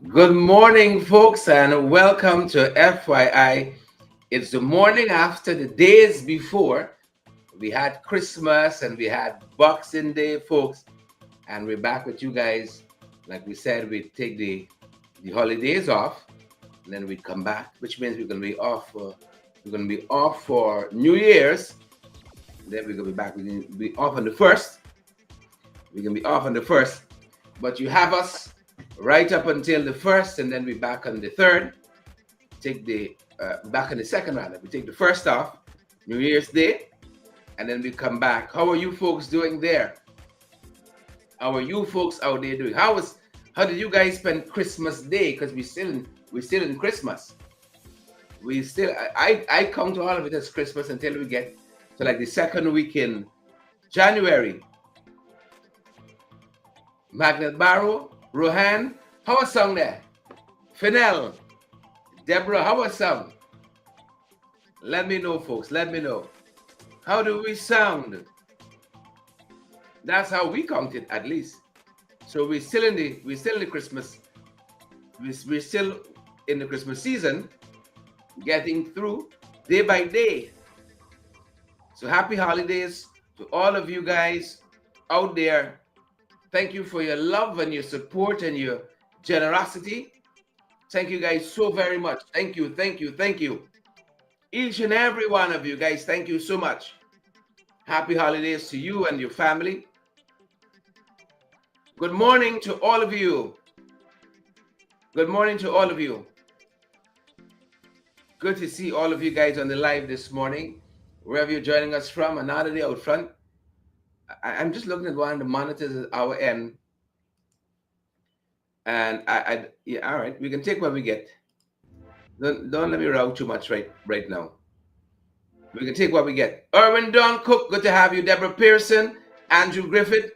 Good morning, folks, and welcome to FYI. It's the morning after the days before we had Christmas and we had Boxing Day, folks, and we're back with you guys. Like we said, we take the holidays off, and then we come back, which means we're gonna be off for New Year's. And then we're gonna be back. We're gonna be off on the first. We're gonna be off on the first, but you have us right up until the first, and then we're back on the third. Take the back on the second rather. We take the first off, New Year's Day, and then we come back. How are you folks doing there? How are you folks out there doing? How did you guys spend Christmas Day? Because we still in Christmas. I count all of it as Christmas until we get to like the second week in January. Magnet Barrow, Rohan, how a song there? Fennel, Deborah, how a song? Let me know, folks. Let me know. How do we sound? That's how we count it, at least. So we're still in the Christmas. We're still in the Christmas season, getting through day by day. So happy holidays to all of you guys out there. Thank you for your love and your support and your generosity. Thank you guys so very much. Thank you, thank you, thank you. Each and every one of you guys, thank you so much. Happy holidays to you and your family. Good morning to all of you. Good morning to all of you. Good to see all of you guys on the live this morning. Wherever you're joining us from, another day out front. I'm just looking at one of the monitors at our end. And yeah, all right, we can take what we get. Don't let me route too much right now. We can take what we get. Erwin Don Cook, good to have you. Deborah Pearson, Andrew Griffith.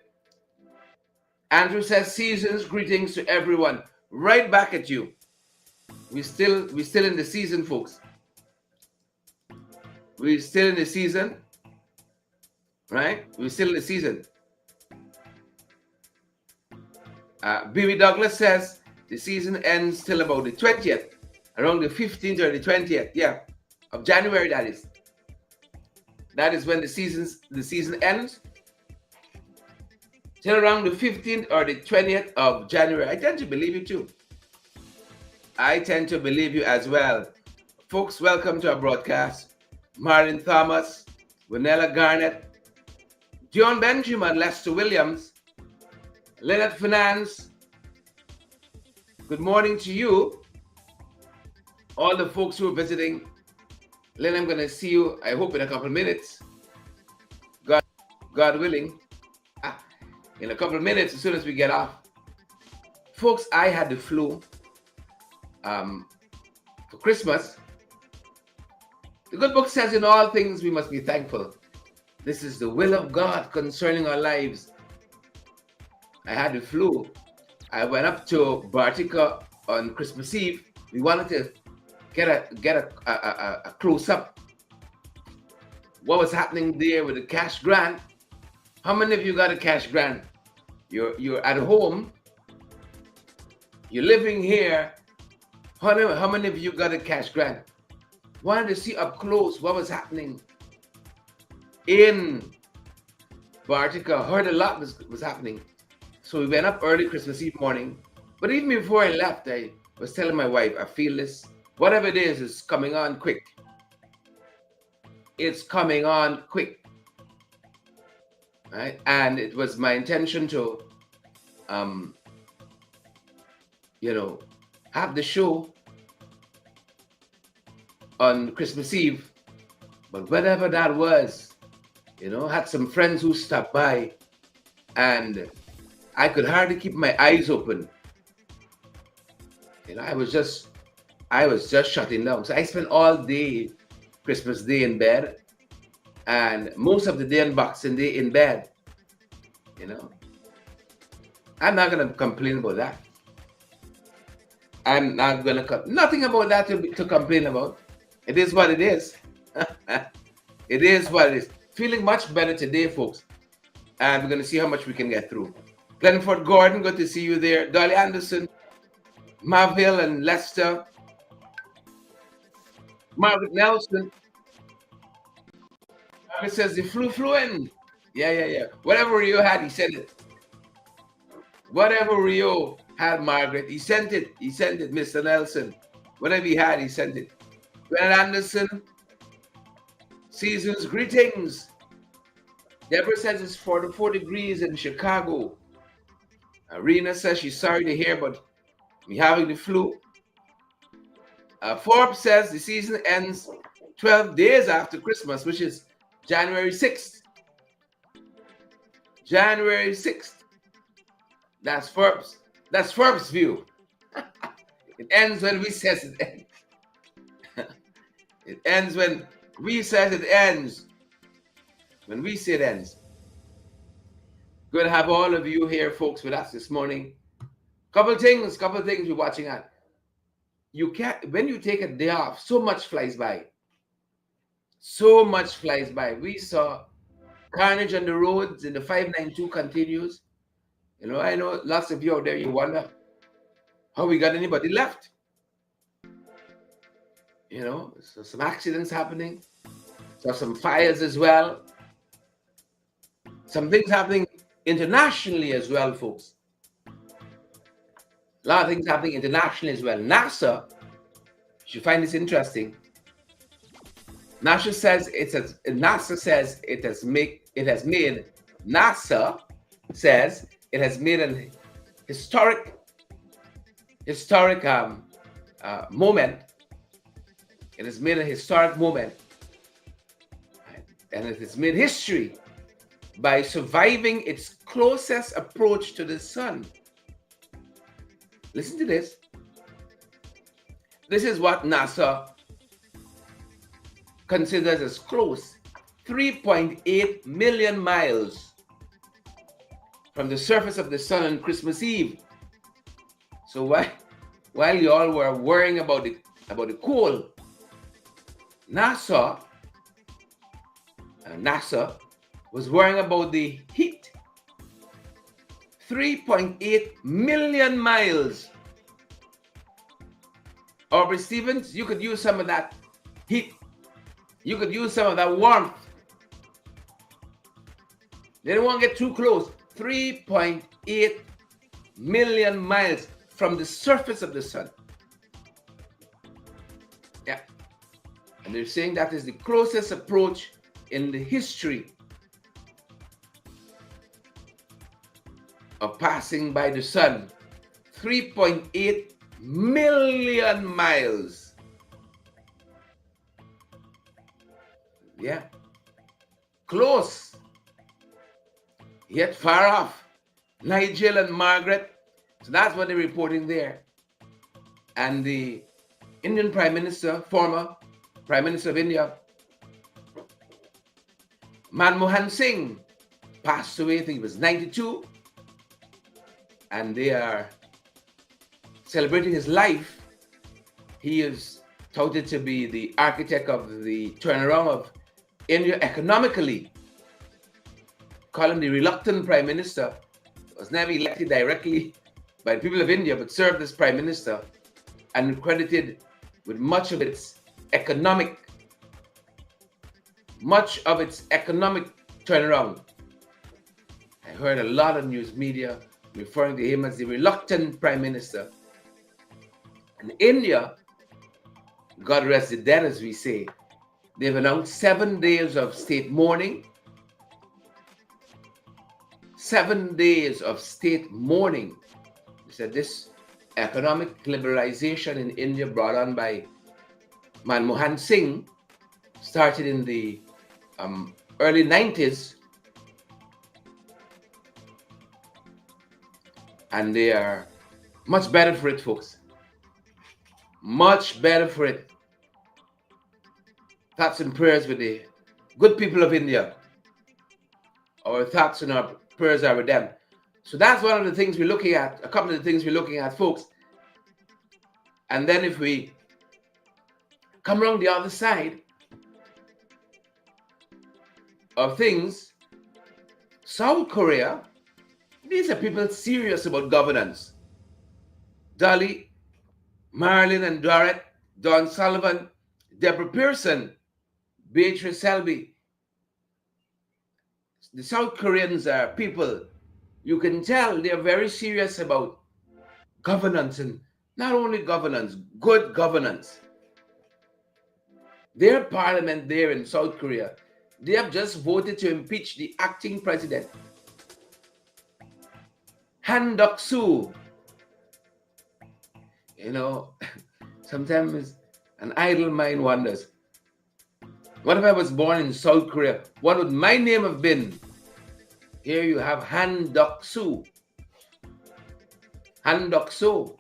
Andrew says seasons greetings to everyone. Right back at you. We're still in the season, folks. We're still in the season. Right? We're still in the season. B.B. Douglas says the season ends till about the 20th. Around the 15th or the 20th. Yeah. Of January, that is. That is when the season ends. Till around the 15th or the 20th of January. I tend to believe you too. I tend to believe you as well. Folks, welcome to our broadcast. Marlon Thomas, Winella Garnett, John Benjamin, Lester Williams, Leonard Finance. Good morning to you. All the folks who are visiting. Len, I'm going to see you, I hope, in a couple of minutes. God willing. In a couple of minutes, as soon as we get off. Folks, I had the flu for Christmas. The good book says in all things we must be thankful. This is the will of God concerning our lives. I had the flu. I went up to Bartica on Christmas Eve. We wanted to get a close up. What was happening there with the cash grant? How many of you got a cash grant? You're at home. You're living here. How many of you got a cash grant? Wanted to see up close what was happening in Bartica. Heard a lot was happening. So we went up early Christmas Eve morning. But even before I left, I was telling my wife, I feel this, whatever it is coming on quick. It's coming on quick. Right? And it was my intention to, have the show on Christmas Eve. But whatever that was, had some friends who stopped by and I could hardly keep my eyes open. I was just shutting down. So I spent all day, Christmas Day in bed, and most of the day on Boxing Day in bed. I'm not gonna complain about that. I'm not gonna nothing about that to complain about. It is what it is. It is what it is. Feeling much better today, folks. And we're gonna see how much we can get through. Glenford Gordon, good to see you there. Dolly Anderson, Marville and Leicester. Margaret Nelson. Margaret says the flew in. Yeah. Whatever Rio had, he sent it. Whatever Rio had, Margaret, he sent it. He sent it, Mr. Nelson. Whatever he had, he sent it. Glenn Anderson, season's greetings. Deborah says it's 44 degrees in Chicago. Arena says she's sorry to hear, but we having the flu. Forbes says the season ends 12 days after Christmas, which is January 6th. January 6th. That's Forbes. That's Forbes' view. It ends when recess it ends. It ends when recess it ends. When we say it ends. Good to have all of you here, folks, with us this morning. Couple things we're watching at. You can't, when you take a day off, so much flies by. So much flies by. We saw carnage on the roads, and the 592 continues. You know, I know lots of you out there, you wonder how we got anybody left. You know, so some accidents happening. So some fires as well. Some things happening internationally as well, folks. A lot of things happening internationally as well. NASA, you find this interesting. NASA says it has made an historic moment. It has made a historic moment, and it has made history by surviving its closest approach to the sun. Listen to this. This is what NASA considers as close. 3.8 million miles from the surface of the sun on Christmas Eve. So while you all were worrying about the cold, NASA was worrying about the heat. 3.8 million miles. Aubrey Stevens, you could use some of that heat. You could use some of that warmth. They don't want to get too close. 3.8 million miles from the surface of the sun. Yeah. And they're saying that is the closest approach in the history of passing by the sun. 3.8 million miles. Yeah. Close, yet far off. Nigel and Margaret. So that's what they're reporting there. And the Indian Prime Minister, former Prime Minister of India, Manmohan Singh, passed away. I think he was 92. And they are celebrating his life. He is touted to be the architect of the turnaround of India economically. Call him the reluctant prime minister. Was never elected directly by the people of India, but served as prime minister and credited with much of its economic turnaround. I heard a lot of news media referring to him as the reluctant prime minister. And India, God rest the dead, as we say, they've announced 7 days of state mourning. 7 days of state mourning. They said this economic liberalization in India brought on by Manmohan Singh started in the early 90s. And they are much better for it, folks. Much better for it. Thoughts and prayers with the good people of India. Our thoughts and our prayers are with them. So that's one of the things we're looking at, a couple of the things we're looking at, folks. And then if we come around the other side of things, South Korea, these are people serious about governance. Dolly, Marilyn and Dorrit, Don Sullivan, Deborah Pearson, Beatrice Selby. The South Koreans are people, you can tell they're very serious about governance, and not only governance, good governance. Their parliament there in South Korea, they have just voted to impeach the acting president, Han Duck-soo. You know, sometimes an idle mind wonders, what if I was born in South Korea? What would my name have been? Here you have Han Duck-soo. Han Duck-soo.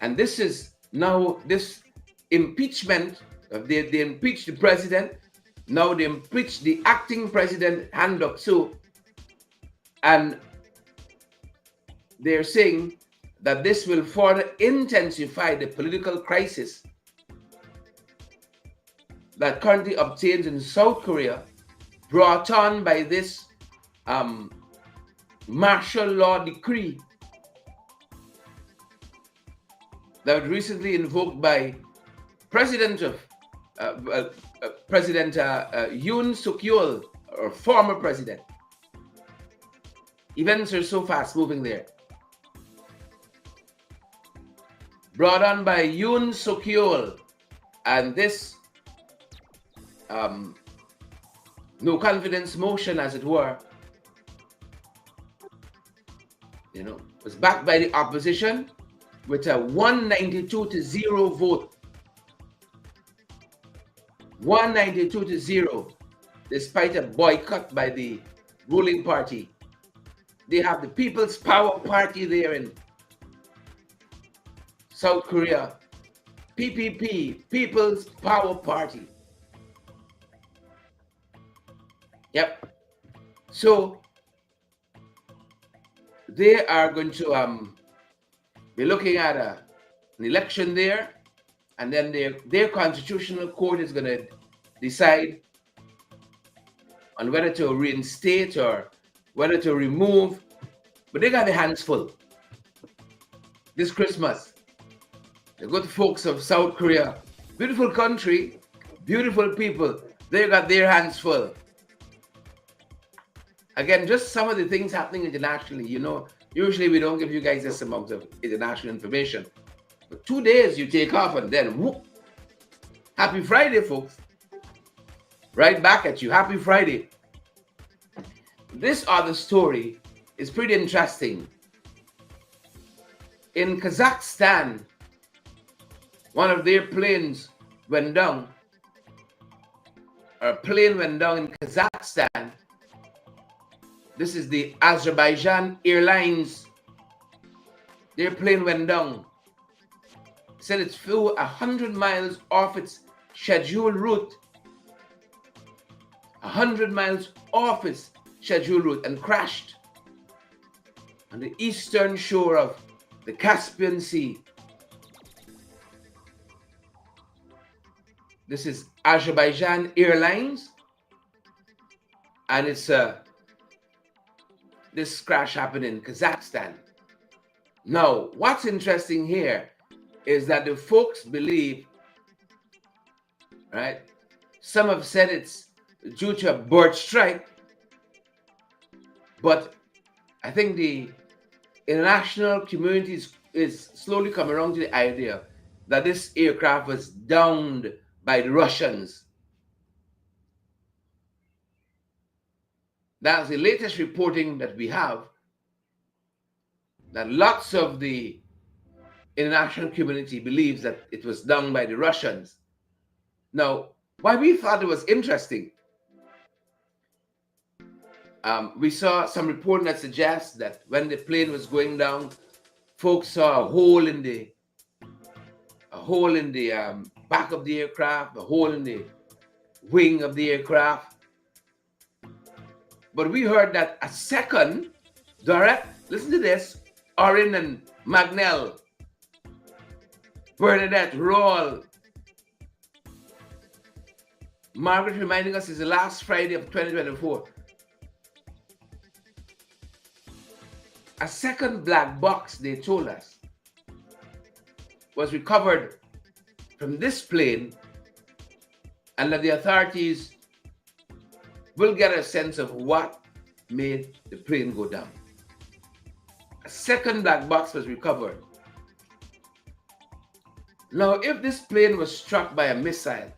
And this is now this impeachment. They impeached the president. Now they impeached the acting president, Han Duck-soo. And they're saying that this will further intensify the political crisis that currently obtains in South Korea, brought on by this martial law decree that was recently invoked by President Yoon Suk-yeol, or former president. Events are so fast moving there. Brought on by Yoon Suk-yeol, and this no confidence motion, as it were, was backed by the opposition with a 192-0 vote. 192-0, despite a boycott by the ruling party. They have the People's Power Party there in South Korea. PPP, People's Power Party. Yep. So they are going to be looking at an election there, and then their constitutional court is going to decide on whether to reinstate or whether to remove. But they got their hands full this Christmas. The good folks of South Korea, beautiful country, beautiful people, they got their hands full. Again, just some of the things happening internationally. Usually we don't give you guys this amount of international information. But 2 days you take off, and then whoop. Happy Friday, folks. Right back at you. Happy Friday. This other story is pretty interesting. In Kazakhstan, one of their planes went down. A plane went down in Kazakhstan. This is the Azerbaijan Airlines. Their plane went down. Said it flew 100 miles off its scheduled route. 100 miles off its scheduled route and crashed on the eastern shore of the Caspian Sea. This is Azerbaijan Airlines, and it's this crash happened in Kazakhstan. Now, what's interesting here is that the folks believe, right? Some have said it's due to a bird strike, but I think the international community is slowly coming around to the idea that this aircraft was downed by the Russians. That's the latest reporting that we have, that lots of the international community believes that it was done by the Russians. Now, why we thought it was interesting, we saw some reporting that suggests that when the plane was going down, folks saw a hole in the back of the aircraft, a hole in the wing of the aircraft. But we heard that a second, Dorrit, listen to this, Orin and Magnell, Bernadette, Roll, Margaret reminding us it's the last Friday of 2024. A second black box, they told us, was recovered from this plane, and that the authorities will get a sense of what made the plane go down. A second black box was recovered. Now, if this plane was struck by a missile,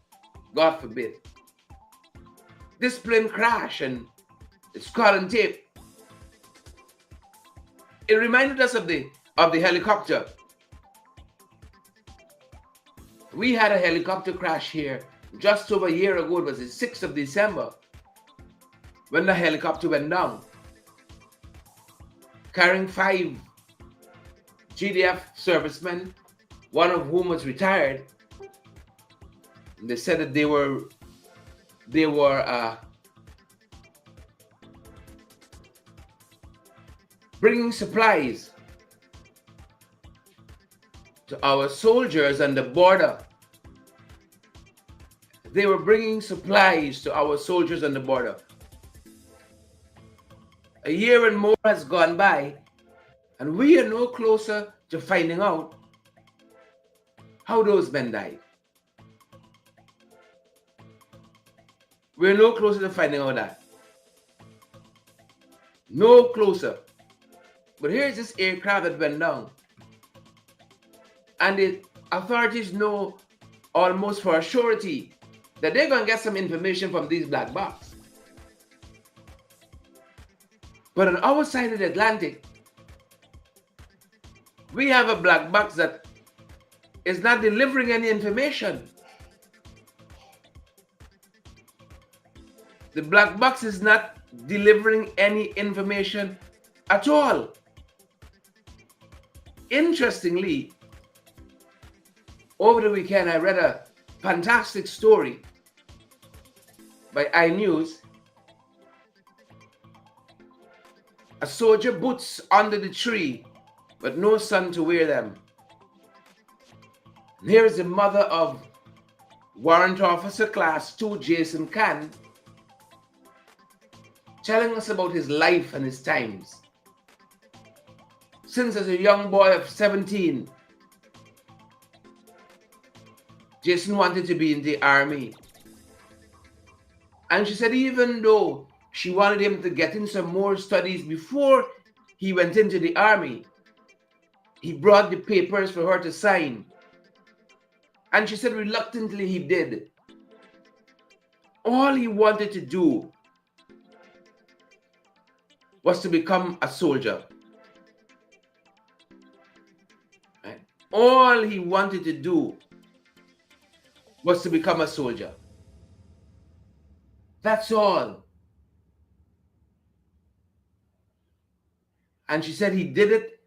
God forbid, this plane crashed and it's caught on tape. It reminded us of the helicopter. We had a helicopter crash here just over a year ago. It was the 6th of December when the helicopter went down, carrying 5 GDF servicemen, one of whom was retired. And they said that they were bringing supplies to our soldiers on the border. They were bringing supplies to our soldiers on the border. A year and more has gone by, and we are no closer to finding out how those men died. We're no closer to finding out that. No closer. But here's this aircraft that went down. And the authorities know almost for a surety that they're going to get some information from these black boxes. But on our side of the Atlantic, we have a black box that is not delivering any information. The black box is not delivering any information at all. Interestingly, over the weekend, I read a fantastic story by iNews. A soldier boots under the tree, but no son to wear them. And here is the mother of Warrant Officer Class 2, Jason Kahn, telling us about his life and his times. Since as a young boy of 17, Jason wanted to be in the army. And she said even though she wanted him to get in some more studies before he went into the army, he brought the papers for her to sign. And she said reluctantly he did. All he wanted to do was to become a soldier. Right? All he wanted to do was to become a soldier. That's all. And she said he did it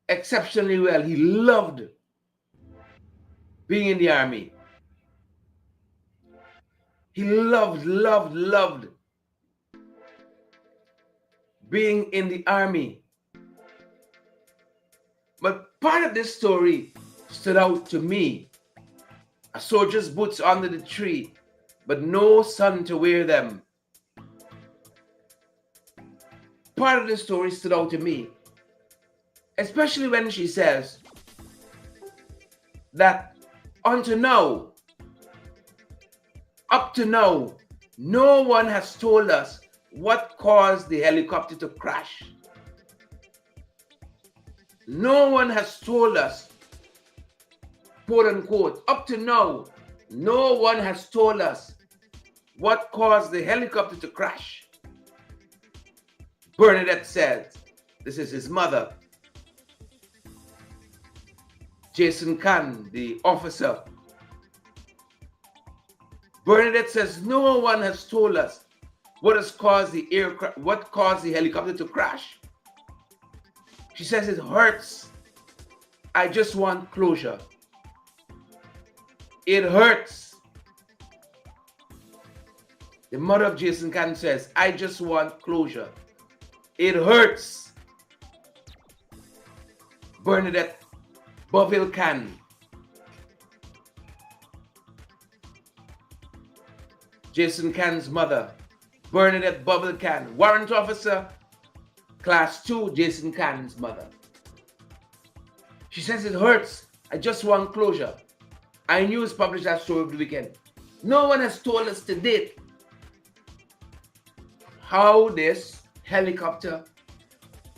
exceptionally well. He loved being in the army. He loved being in the army. But part of this story stood out to me. A soldier's boots under the tree, but no sun to wear them. Part of the story stood out to me, especially when she says that up to now, no one has told us what caused the helicopter to crash. No one has told us, quote unquote, up to now, no one has told us what caused the helicopter to crash. Bernadette said, this is his mother. Jason Kahn, the officer. Bernadette says, no one has told us what caused the helicopter to crash. She says, it hurts. I just want closure. It hurts. The mother of Jason Kahn says, I just want closure. It hurts. Bernadette Boville Kahn. Jason Kahn's mother, Bernadette Boville Kahn, Warrant Officer Class 2, Jason Kahn's mother. She says it hurts. I just want closure. iNews published that story over the weekend. No one has told us to date how this helicopter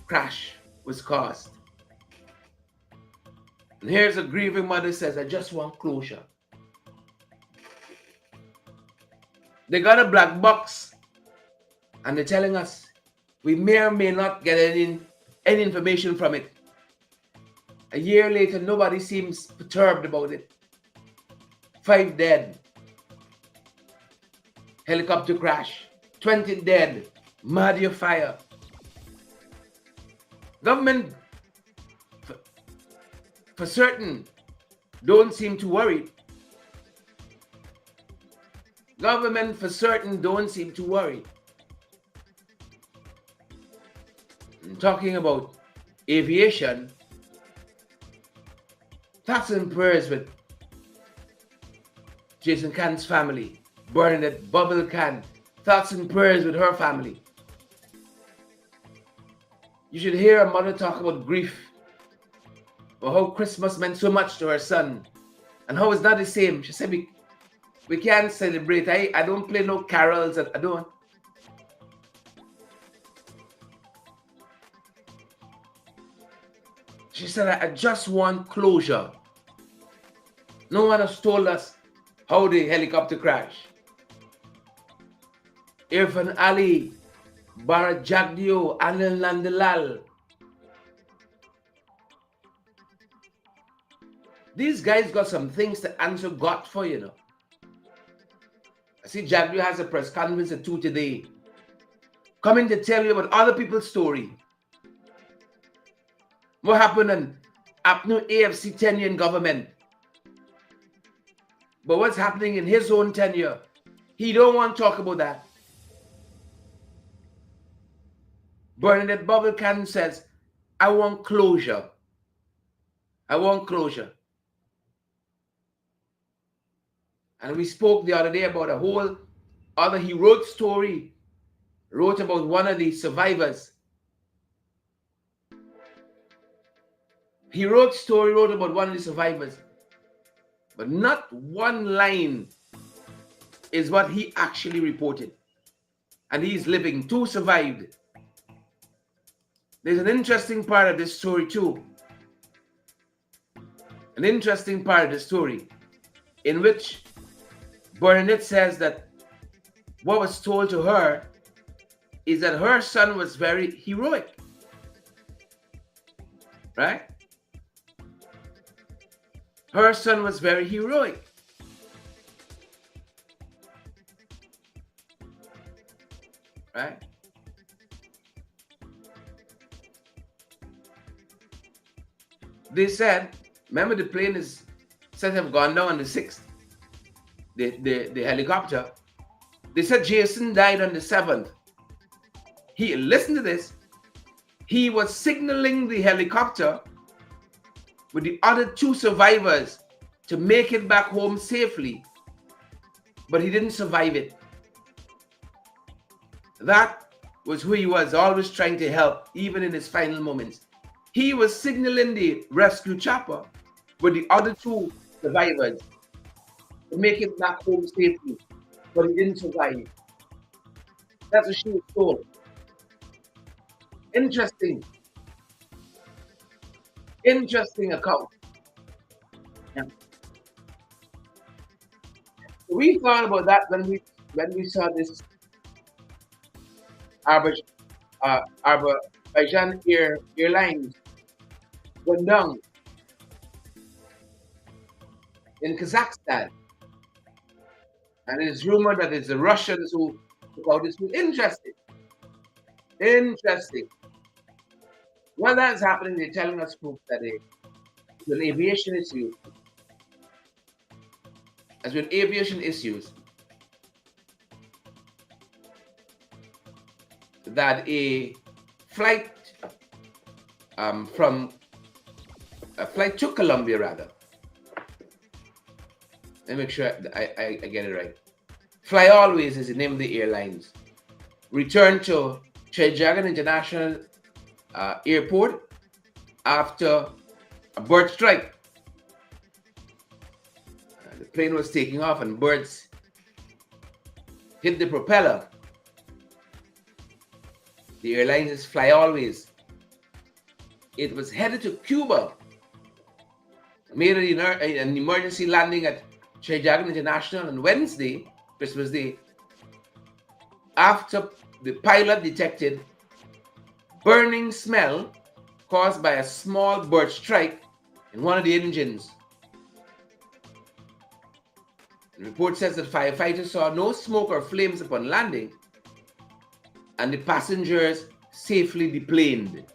crash was caused. And here's a grieving mother says, I just want closure. They got a black box and they're telling us we may or may not get any information from it. A year later, nobody seems perturbed about it. 5 dead. Helicopter crash. 20 dead. Madhya fire. Government, for certain, don't seem to worry. Government, for certain, don't seem to worry. I'm talking about aviation. Thoughts and prayers with Jason Khan's family. Bernadette Bubble Khan. Thoughts and prayers with her family. You should hear a mother talk about grief, or how Christmas meant so much to her son, and how it's not the same. She said, we can't celebrate. I don't play no carols. I don't. She said, I just want closure. No one has told us how the helicopter crashed. Irfan Ali, Bharat Jagdeo, Anil Nandalal. These guys got some things to answer God for, you know. I see Jagdeo has a press conference at 2 today, coming to tell you about other people's story. What happened in APNU AFC tenure in government. But what's happening in his own tenure, he don't want to talk about that. Bernadette Bubble Khan says, I want closure. I want closure. And we spoke the other day about a whole other, he wrote about one of the survivors. He wrote about one of the survivors. But not one line is what he actually reported. And he's living. 2 survived. There's an interesting part of this story too. An interesting part of the story in which Bernadette says that what was told to her is that her son was very heroic. Right? Her son was very heroic. Right? They said, remember the plane is said to have gone down on the 6th, the helicopter. They said Jason died on the 7th. Listen to this, he was signaling the helicopter with the other 2 survivors to make it back home safely, but he didn't survive it. That was who he was, always trying to help, even in his final moments. He was signaling the rescue chopper with the other 2 survivors to make it back home safely, but he didn't survive. That's what she was told. Interesting account. Yeah. We thought about that when we saw this Azerbaijan Airlines went down in Kazakhstan, and it is rumored that it's the Russians who took out this. Interesting. While that's happening, they're telling us folks that when aviation issues, that a flight to Colombia, rather. Let me make sure I get it right. Fly Always is the name of the airlines. Returned to Trejagan International Airport after a bird strike. plane was taking off and birds hit the propeller. The airline is Fly Always. It was headed to Cuba, made an emergency landing at Chejagan International on Wednesday, Christmas Day, after the pilot detected burning smell caused by a small bird strike in one of the engines. The report says that firefighters saw no smoke or flames upon landing, and the passengers safely deplaned.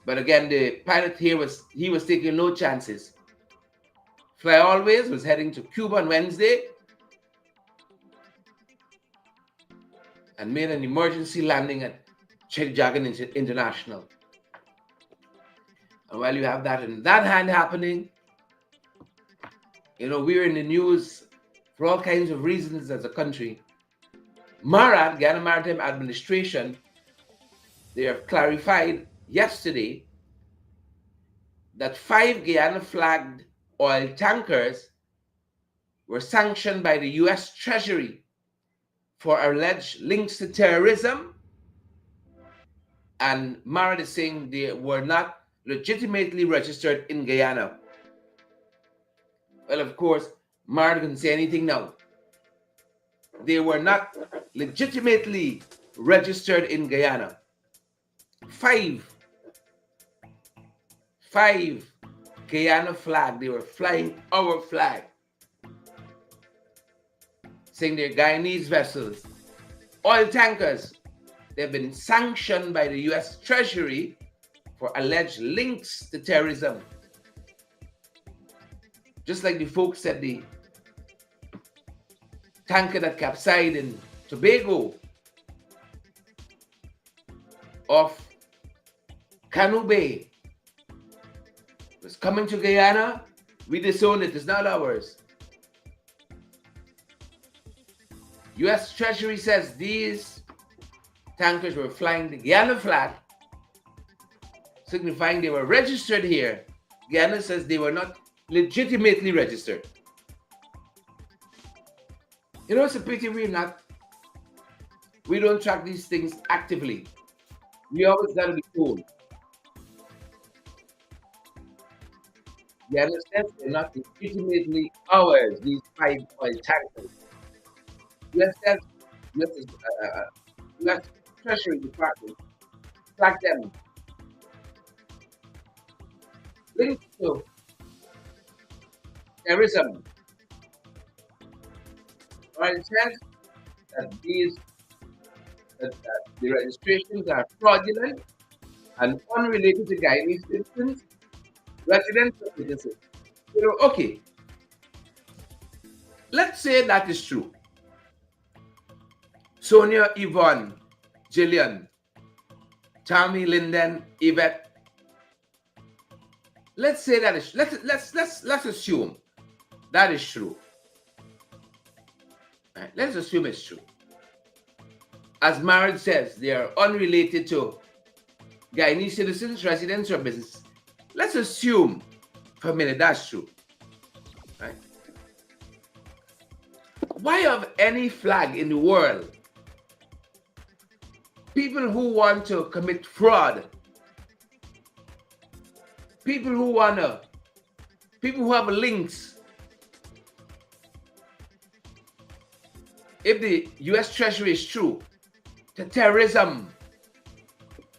But again, the pilot here was taking no chances. Fly Always was heading to Cuba on Wednesday and made an emergency landing at Chejagan International. And while you have that in that hand happening, we're in the news for all kinds of reasons as a country. MARAD, Guyana Maritime Administration, they have clarified yesterday that 5 Guyana-flagged oil tankers were sanctioned by the U.S. Treasury for alleged links to terrorism, and MARAD is saying they were not legitimately registered in Guyana. Well, of course, MARAD can say anything now. They were not legitimately registered in Guyana. 5 Guyana flag. They were flying our flag, saying they're Guyanese vessels. Oil tankers, they've been sanctioned by the U.S. Treasury for alleged links to terrorism. Just like the folks at the tanker that capsized in Tobago off Canoe Bay was coming to Guyana. We disown it. It's not ours. U.S. Treasury says these tankers were flying the Guyana flag, signifying they were registered here. Guyana says they were not legitimately registered. It's a pity we don't track these things actively. We always got to be told. Guyana says they're not legitimately ours, these 5 oil tankers. U.S. Treasury Department flagged them linked to terrorism. It says that the registrations are fraudulent and unrelated to Guyanese citizens, residents, or citizens. Okay. Let's say that is true. Sonia, Yvonne, Jillian, Tammy, Linden, Yvette. Let's say that is. Let's assume that is true. Right, let's assume it's true. As MARAD says, they are unrelated to Guyanese citizens, residents, or businesses. Let's assume for a minute that's true. Right? Why of any flag in the world, people who want to commit fraud, people who have links, if the U.S. Treasury is true, to terrorism,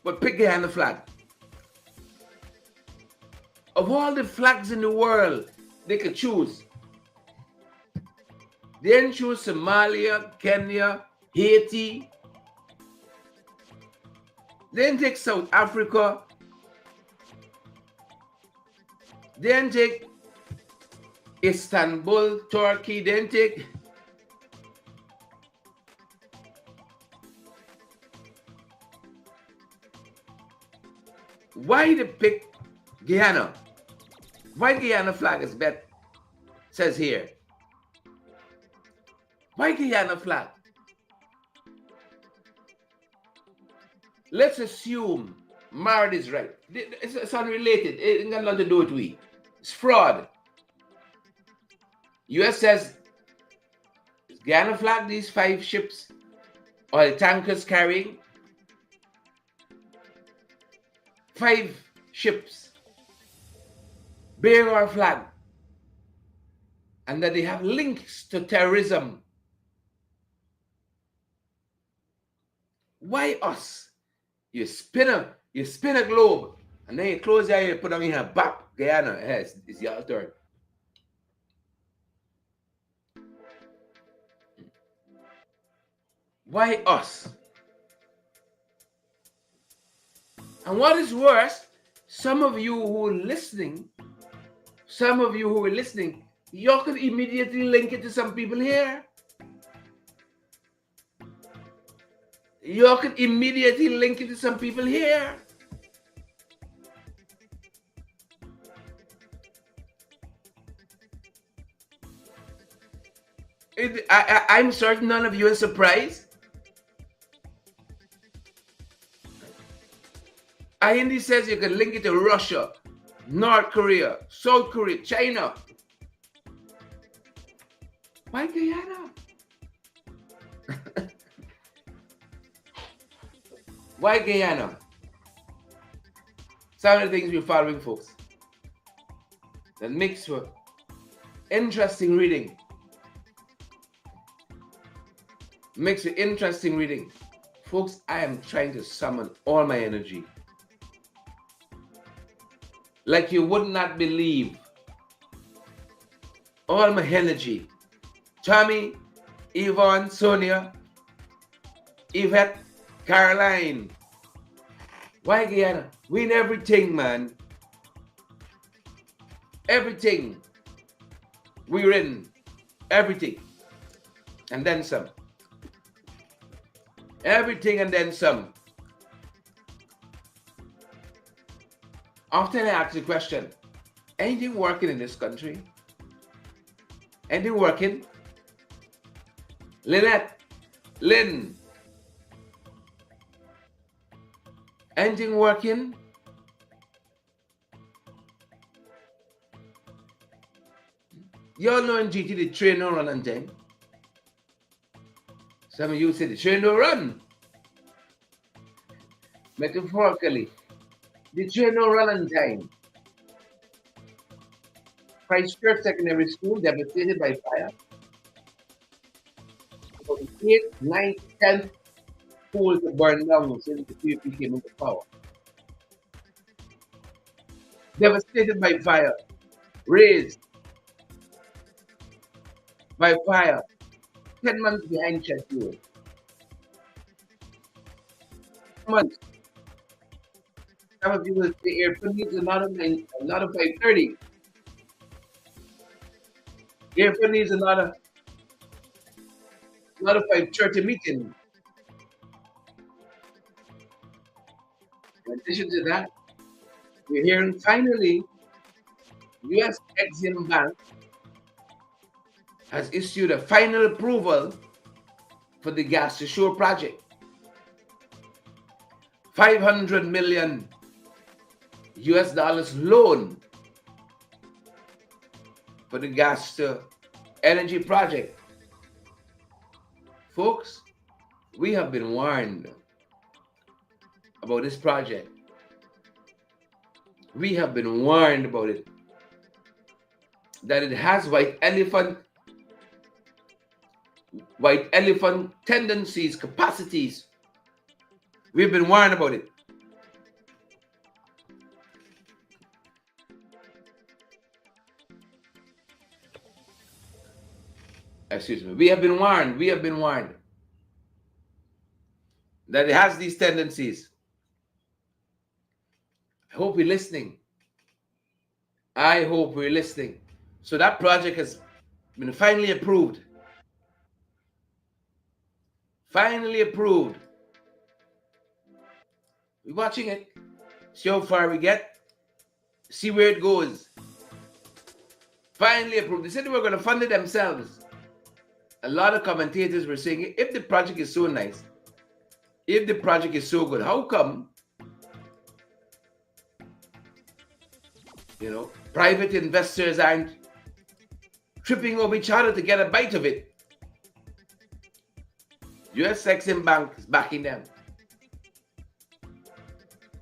but pick Guyana flag. Of all the flags in the world they could choose, they didn't choose Somalia, Kenya, Haiti. They didn't take South Africa. They didn't take Istanbul, Turkey. They didn't take why they pick Guyana? Why Guyana flag is better? Says here. Why Guyana flag? Let's assume MARAD is right. It's unrelated. It ain't got nothing to do with we. It's fraud. US says Guyana flag these 5 ships or the tankers carrying 5 ships bearing our flag, and that they have links to terrorism. Why us? You spin a globe, and then you close your eye, you put on here, bap, Guyana. Yes, it's your turn. Why us? And what is worse, some of you who are listening, you could immediately link it to some people here. You could immediately link it to some people here. I'm certain none of you are surprised. Hindi says you can link it to Russia, North Korea, South Korea, China. Why Guyana? Why Guyana? Some of the things we're following, folks, that makes for interesting reading. Makes it interesting reading. Folks, I am trying to summon all my energy. Like you would not believe. All my energy. Tommy, Yvonne, Sonia, Yvette, Caroline. Why Guyana? Win everything, man. Everything. We're in. Everything. And then some. Everything and then some. Often I ask the question, anything working in this country? Anything working? Lynette, Lynn, anything working? Y'all know in GT the train don't run on time. Some of you say the train don't run. Metaphorically, the train don't run on time. Christchurch Secondary School devastated by fire. About the 8th, 9th, 10th schools burned down since the PUP came into power. Devastated by fire. Razed by fire. 10 months behind schedule. Months. Some of you will say airport needs another 5:30. Airport needs another 5:30 meeting. In addition to that, we're hearing finally US Exim Bank has issued a final approval for the gas to shore project. $500 million loan for the gas to energy project. Folks, we have been warned about this project. We have been warned about it. That it has white elephant tendencies, capacities. We've been warned about it. Excuse me. We have been warned that it has these tendencies. I hope we're listening. I hope we're listening. So that project has been finally approved. Finally approved. We're watching it. See how far we get. See where it goes. Finally approved. They said they were going to fund it themselves. A lot of commentators were saying, if the project is so nice, if the project is so good, how come, private investors aren't tripping over each other to get a bite of it. US Exim Bank is backing them.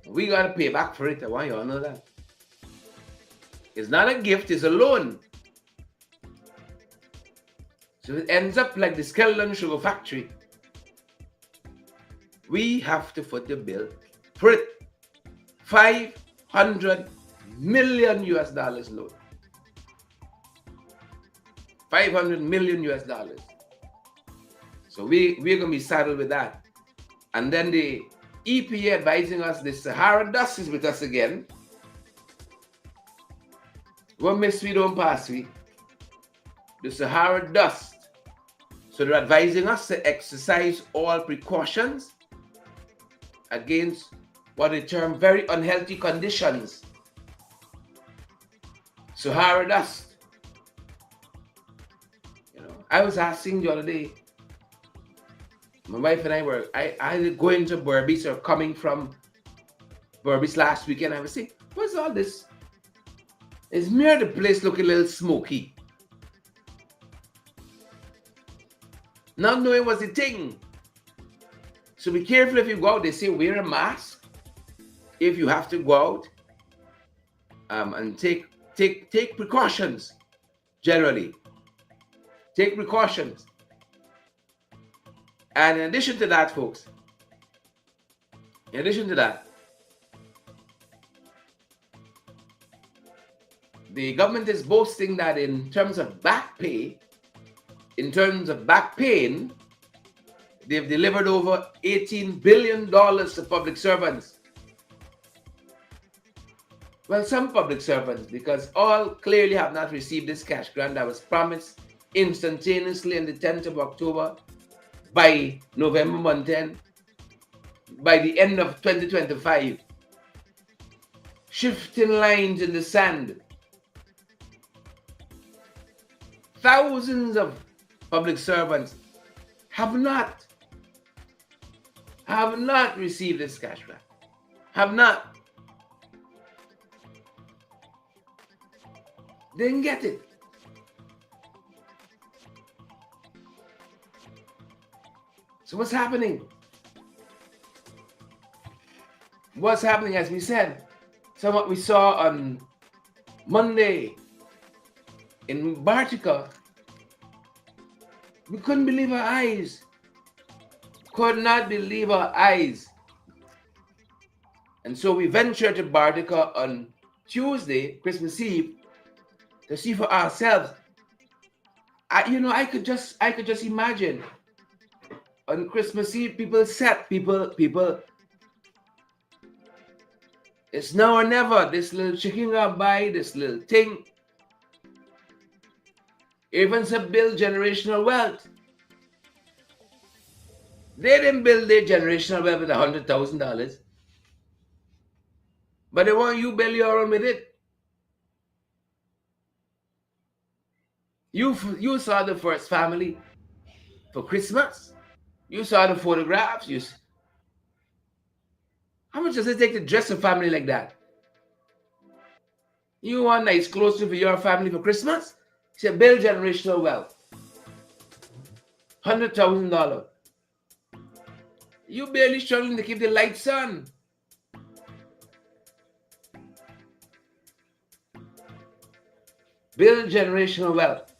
We got to pay back for it. I want you all to know that. It's not a gift, it's a loan. So it ends up like the Skeleton Sugar Factory. We have to foot the bill for it. $500 million US dollars loan. $500 million US dollars. So we're going to be saddled with that. And then the EPA advising us the Sahara dust is with us again. What miss we don't pass we? The Sahara dust. So they're advising us to exercise all precautions against what they term very unhealthy conditions. Sahara dust. You know, I was asking the other day, my wife and I was going to Berbice or coming from Berbice last weekend. I was saying, what's all this? It's mere the place looking a little smoky. Not knowing what's the thing. So be careful if you go out. They say wear a mask if you have to go out, and take precautions. Generally, take precautions. And in addition to that, folks, the government is boasting that in terms of back pay, in terms of back pain, they've delivered over $18 billion to public servants. Well, some public servants, because all clearly have not received this cash grant that was promised instantaneously on the 10th of October by November month end, by the end of 2025. Shifting lines in the sand. Thousands of public servants have not received this cash grant. Have not. They didn't get it. So what's happening? What's happening, as we said, what we saw on Monday in Bartica, we couldn't believe our eyes. Could not believe our eyes. And so we ventured to Bartica on Tuesday, Christmas Eve, to see for ourselves. I could just imagine on Christmas Eve, people. It's now or never. This little chicken got by, this little thing. Even to build generational wealth. They didn't build their generational wealth with $100,000. But they want you build your own with it. You saw the first family for Christmas. You saw the photographs. How much does it take to dress a family like that? You want nice clothes for your family for Christmas? Say build generational wealth. $100,000. You barely struggling to keep the lights on. Build generational wealth.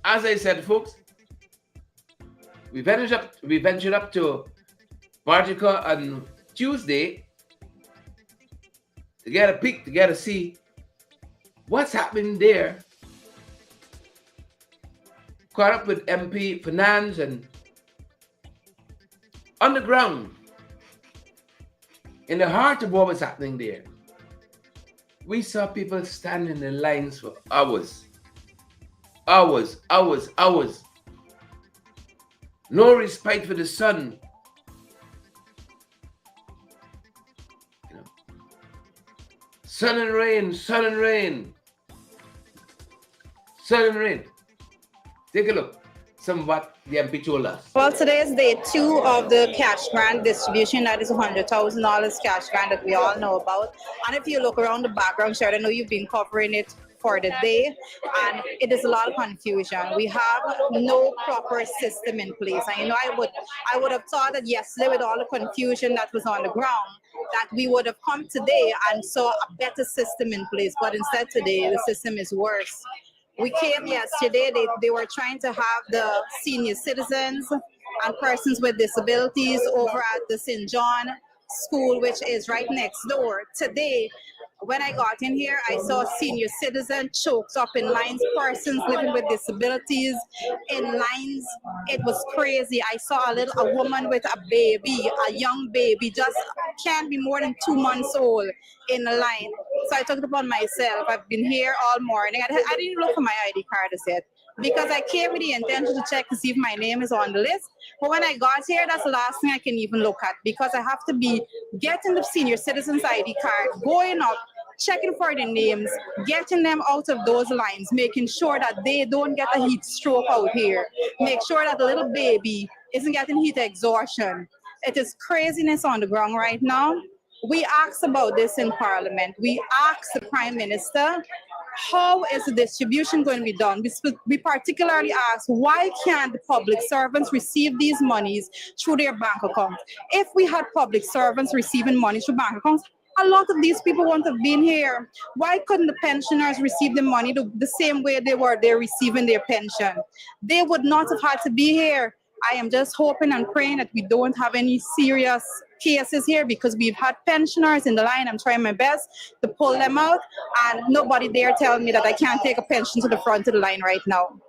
As I said, folks, we ventured up to Bartica on Tuesday to get a peek, to get a see what's happening there. Caught up with MP Finance and on the ground, in the heart of what was happening there, we saw people standing in lines for hours. No respite for the sun. Sun and rain. Take a look. Somewhat the MP told us. Well, today is day 2 of the cash grant distribution. That is $100,000 cash grant that we all know about. And if you look around the background, Sharon, I know you've been covering it for the day, and it is a lot of confusion. We have no proper system in place. And I would have thought that yesterday, with all the confusion that was on the ground, that we would have come today and saw a better system in place. But instead today, the system is worse. We came yesterday, they were trying to have the senior citizens and persons with disabilities over at the St. John school, which is right next door. Today, when I got in here, I saw senior citizens choked up in lines, persons living with disabilities in lines. It was crazy. I saw a woman with a baby, a young baby, just can't be more than 2 months old in a line. So I took it upon myself. I've been here all morning. I didn't even look for my ID card as yet, because I came with the intention to check to see if my name is on the list. But when I got here, that's the last thing I can even look at, because I have to be getting the senior citizens ID card, going up, checking for the names, getting them out of those lines, making sure that they don't get a heat stroke out here, make sure that the little baby isn't getting heat exhaustion. It is craziness on the ground right now. We asked about this in Parliament. We asked the Prime Minister, how is the distribution going to be done? We particularly asked, why can't the public servants receive these monies through their bank accounts? If we had public servants receiving money through bank accounts, a lot of these people wouldn't have been here. Why couldn't the pensioners receive the money the same way they're receiving their pension? They would not have had to be here. I am just hoping and praying that we don't have any serious cases here, because we've had pensioners in the line. I'm trying my best to pull them out, and nobody dare tell me that I can't take a pension to the front of the line right now.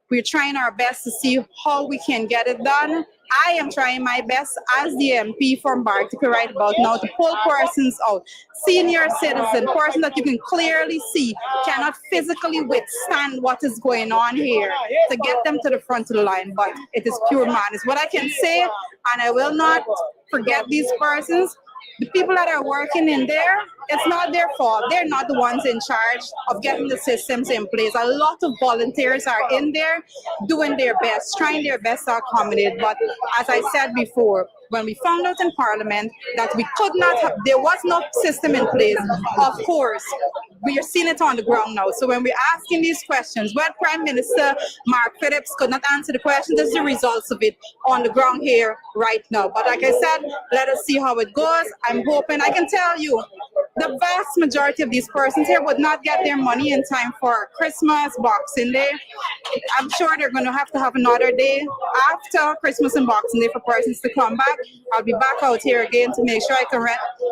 We're trying our best to see how we can get it done. I am trying my best as the MP from Bartica right about now to pull persons out, senior citizen, person that you can clearly see cannot physically withstand what is going on here, to get them to the front of the line. But it is pure madness. What I can say, and I will not forget these persons, the people that are working in there, it's not their fault. They're not the ones in charge of getting the systems in place. A lot of volunteers are in there doing their best, trying their best to accommodate. But as I said before, when we found out in Parliament that we could not have, there was no system in place, of course, we are seeing it on the ground now. So when we're asking these questions, when Prime Minister Mark Phillips could not answer the question, this is the results of it on the ground here right now. But like I said, let us see how it goes. I'm hoping, I can tell you, the vast majority of these persons here would not get their money in time for Christmas, Boxing Day. I'm sure they're going to have another day after Christmas and Boxing Day for persons to come back. I'll be back out here again to make sure I can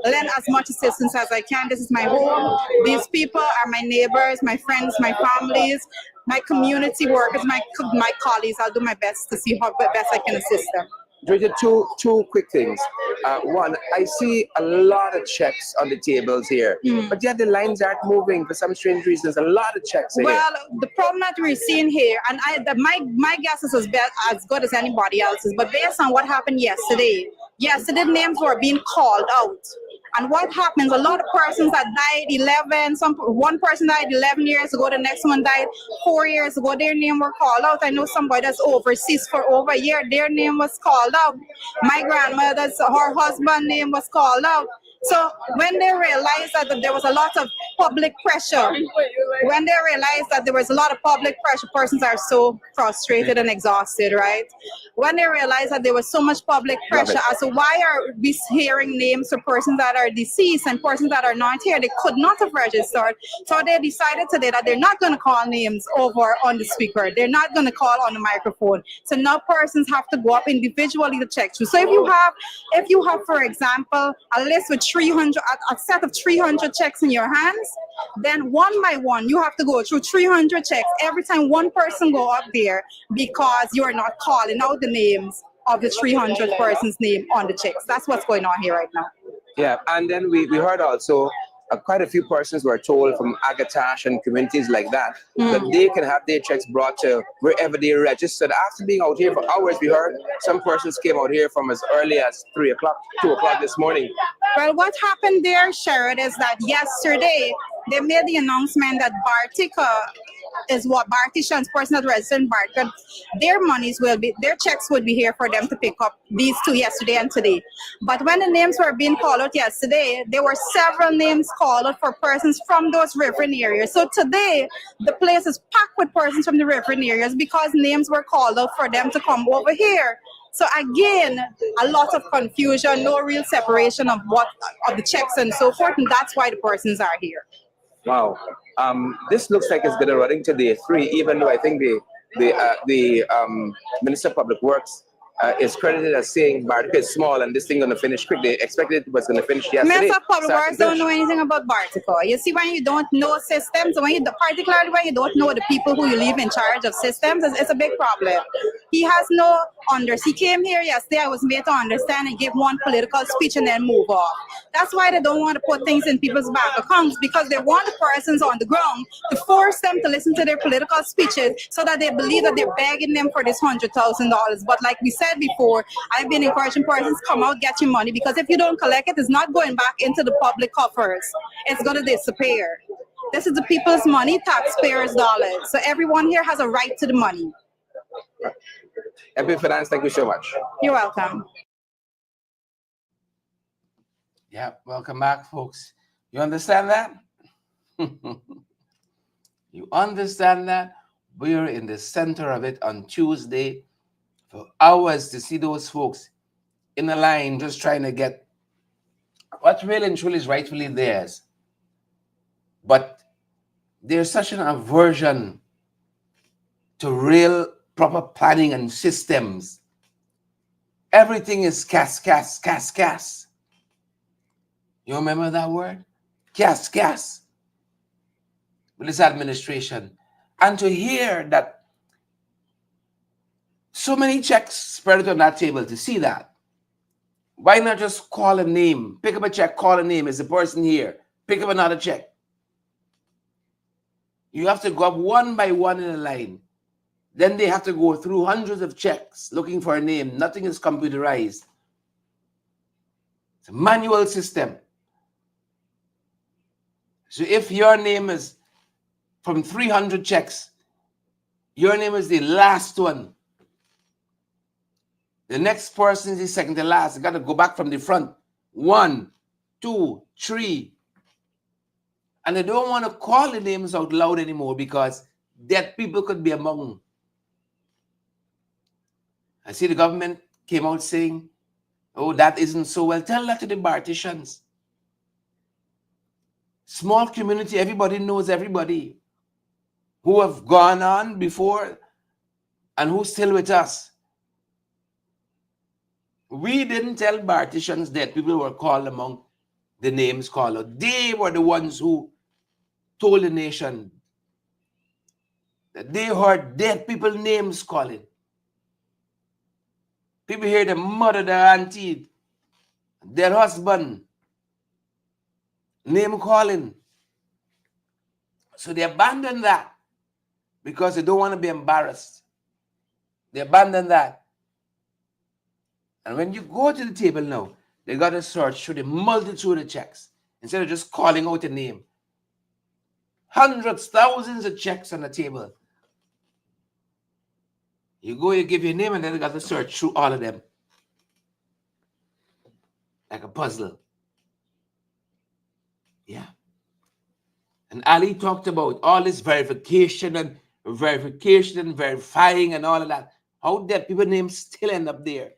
lend as much assistance as I can. This is my home. These people are my neighbors, my friends, my families, my community workers, my colleagues. I'll do my best to see how best I can assist them. Georgia, two quick things. One, I see a lot of checks on the tables here, but yet the lines aren't moving for some strange reasons. A lot of checks here. Well, the problem that we're seeing here, and my guess is as good as anybody else's, but based on what happened yesterday, names were being called out. And what happens, a lot of persons that died one person died 11 years ago, the next one died 4 years ago, their name were called out. I know somebody that's overseas for over a year, their name was called out. My grandmother's, her husband's name was called out. So when they realized that there was a lot of public pressure, persons are so frustrated and exhausted, right? When they realized that there was so much public pressure as to why are we hearing names of persons that are deceased and persons that are not here, they could not have registered. So they decided today that they're not going to call names over on the speaker. They're not going to call on the microphone. So now persons have to go up individually to check through. So if you have, for example, a list with 300, a set of 300 checks in your hands, then one by one, you have to go through 300 checks every time one person go up there, because you're not calling out the names of the 300 persons' name on the checks. That's what's going on here right now. Yeah, and then we heard also quite a few persons were told from Agatash and communities like that that they can have their checks brought to wherever they registered. After being out here for hours, we heard some persons came out here from as early as 3 o'clock, 2 o'clock this morning. Well, what happened there, Sherrod, is that yesterday they made the announcement that Bartica is what Bartitians, persons that registered in Barcode, their checks would be here for them to pick up these two yesterday and today. But when the names were being called out yesterday, there were several names called out for persons from those riverine areas. So today, the place is packed with persons from the riverine areas because names were called out for them to come over here. So again, a lot of confusion, no real separation of the checks and so forth, and that's why the persons are here. Wow. This looks like it's going to run into day 3, even though I think the Minister of Public Works is credited as saying Bartica is small and this thing going to finish quick. They expected it was going to finish yesterday. Minister of Public Works don't know anything about Bartica. You see, when you don't know systems, particularly when you don't know the people who you leave in charge of systems, it's a big problem. He has no He came here yesterday, I was made to understand, and give one political speech and then move off. That's why they don't want to put things in people's bank accounts, because they want the persons on the ground to force them to listen to their political speeches so that they believe that they're begging them for this $100,000. But like we said before, I've been encouraging persons, come out, get your money, because if you don't collect it, it's not going back into the public coffers. It's going to disappear. This is the people's money, taxpayers' dollars. So everyone here has a right to the money. MP Finance, thank you so much. You're welcome. Yeah, welcome back, folks. You understand that? You understand that? We're in the center of it on Tuesday for hours to see those folks in a line just trying to get what really and truly is rightfully theirs. But there's such an aversion to real proper planning and systems. Everything is cas. You remember that word? Cas. With this administration. And to hear that so many checks spread on that table, to see that, why not just call a name? Pick up a check, call a name. Is the person here? Pick up another check. You have to go up one by one in a line. Then they have to go through hundreds of checks looking for a name. Nothing is computerized. It's a manual system. So if your name is from 300 checks, your name is the last one. The next person is the second to last. You got to go back from the front. 1, 2, 3. And they don't want to call the names out loud anymore because dead people could be among them. I see the government came out saying, oh, that isn't so. Well, tell that to the Bartitians. Small community, everybody knows everybody who have gone on before and who's still with us. We didn't tell Bartitians that people were called among the names called out. They were the ones who told the nation that they heard dead people names calling. People hear their mother, their auntie, their husband, name calling. So they abandoned that because they don't want to be embarrassed. They abandoned that. And when you go to the table now, they got to search through the multitude of checks instead of just calling out a name. Hundreds, thousands of checks on the table. You go, you give your name, and then they got to search through all of them. Like a puzzle. Yeah. And Ali talked about all this verification and verifying and all of that. How did people's names still end up there?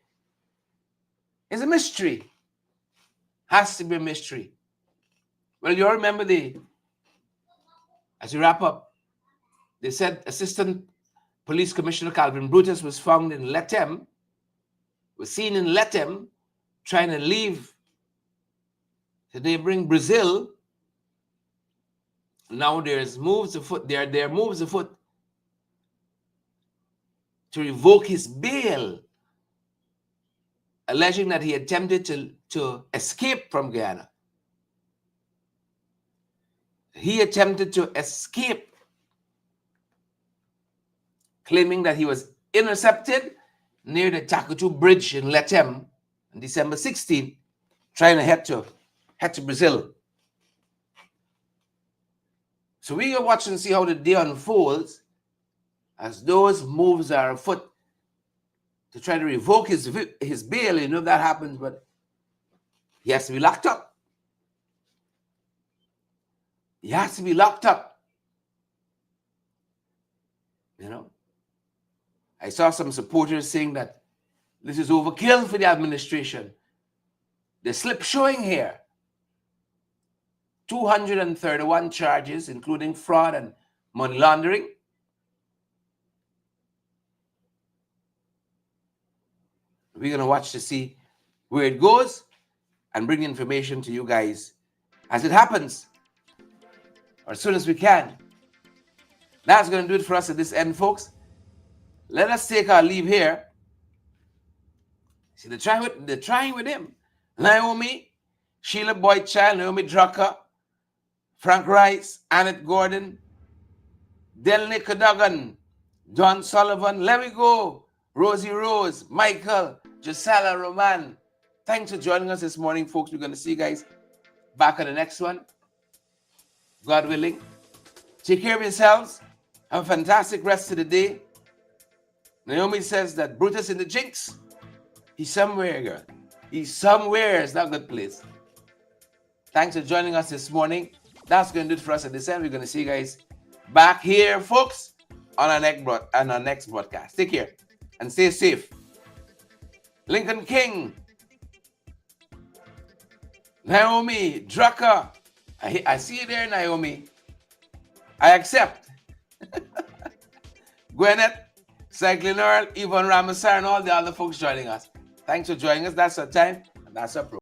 It's a mystery. Has to be a mystery. Well, you all remember as we wrap up, they said Assistant Police Commissioner Calvin Brutus was found in Letem, was seen in Letem trying to leave to neighboring Brazil. Now there's moves afoot. There are moves afoot to revoke his bail, alleging that he attempted to escape from Guyana. He attempted to escape, claiming that he was intercepted near the Takatu Bridge in Letem on December 16, trying to head to Brazil. So we can watch and see how the day unfolds as those moves are afoot to try to revoke his bail. You know if that happens, but he has to be locked up. He has to be locked up. You know, I saw some supporters saying that this is overkill for the administration. The slip showing here. 231 charges, including fraud and money laundering. We're going to watch to see where it goes and bring information to you guys as it happens, or as soon as we can. That's going to do it for us at this end, folks. Let us take our leave here. See, they're trying with him. Naomi, Sheila Boyd-Child, Naomi Drucker, Frank Rice, Annette Gordon, Delny Cadogan, John Sullivan, let me go, Rosie Rose, Michael, Gisela Roman. Thanks for joining us this morning, folks. We're going to see you guys back on the next one, God willing. Take care of yourselves. Have a fantastic rest of the day. Naomi says that Brutus in the Jinx, he's somewhere, girl. He's somewhere. It's not a good place. Thanks for joining us this morning. That's going to do it for us at this end. We're going to see you guys back here, folks, on our next broadcast. Take care and stay safe. Lincoln King, Naomi Drucker. I see you there, Naomi. I accept. Gwyneth, Cycling Earl, Yvonne Ramasar, and all the other folks joining us. Thanks for joining us. That's our time, and that's our program.